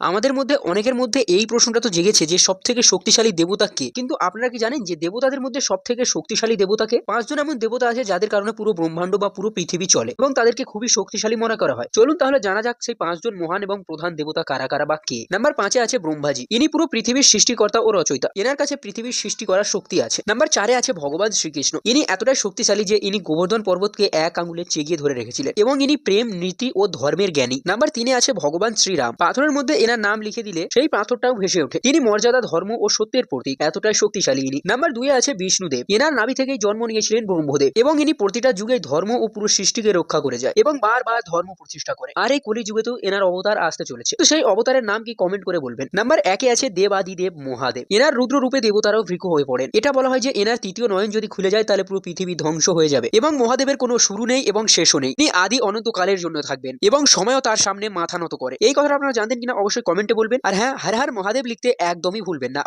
আমাদের মধ্যে অনেকের মধ্যে এই প্রশ্নটা তো জেগেছে যে সবথেকে শক্তিশালী দেবতা কে? কিন্তু আপনারা কি জানেন যে দেবতাদের মধ্যে সবথেকে শক্তিশালী দেবতা কে? ৫ জন এমন দেবতা আছে যাদের কারণে পুরো ব্রহ্মাণ্ড বা পুরো পৃথিবী চলে এবং তাদেরকে খুবই শক্তিশালী মনে করা হয়। চলুন তাহলে জানা যাক সেই ৫ জন মহান এবং প্রধান দেবতা কারা কারা বা কে। নাম্বার ৫ এ আছে ব্রহ্মাজি। ইনি পুরো পৃথিবীর সৃষ্টিকর্তা ও রচয়িতা। এনার কাছে পৃথিবীর সৃষ্টি করার শক্তি আছে। নাম্বার ৪ এ আছে ভগবান শ্রীকৃষ্ণ। ইনি এতটাই শক্তিশালী যে ইনি গোবর্ধন পর্বতকে এক আঙুলে চেগিয়ে ধরে রেখেছিলেন এবং ইনি প্রেম, নীতি ও ধর্মের জ্ঞানী। নাম্বার ৩ এ আছে ভগবান শ্রীরাম। পাথরের মধ্যে এনার নাম লিখে দিলে সেই পাথরটাও ভেসে ওঠে। তিনি মর্যাদা, ধর্ম ও সত্যের প্রতীক। এতটাই শক্তিশালী ইনি। নাম্বার ২ এ আছে বিষ্ণুদেব। এনার নাভি থেকেই জন্ম নিয়েছিলেন ব্রহ্মদেব এবং ইনি প্রতিটা যুগে ধর্ম ও পুরো সৃষ্টিকে রক্ষা করে যায় এবং বারবার ধর্ম প্রতিষ্ঠা করে। আর এই কলি যুগেতেও এনার অবতার আসতে চলেছে। তো সেই অবতারের নাম কি কমেন্ট করে বলবেন। নাম্বার ১ এ আছে দেবাদিদেব মহাদেব। এনার রুদ্র রূপে দেবতারাও ভীরু হয়ে পড়েন। এটা বলা হয় যে এনার তৃতীয় নয়ন যদি খুলে যায় তাহলে পুরো পৃথিবী ধ্বংস হয়ে যাবে এবং মহাদেবের কোনো শুরু নেই এবং শেষও নেই। তিনি আদি অনন্তকালের জন্য থাকবেন এবং সময়ও তার সামনে মাথা নত করে। এই কথাটা আপনারা জানতেন কিনা অবশ্যই কমেন্টে বলবেন। আর হ্যাঁ, হর হর মহাদেব লিখতে একদমই ভুলবেন না।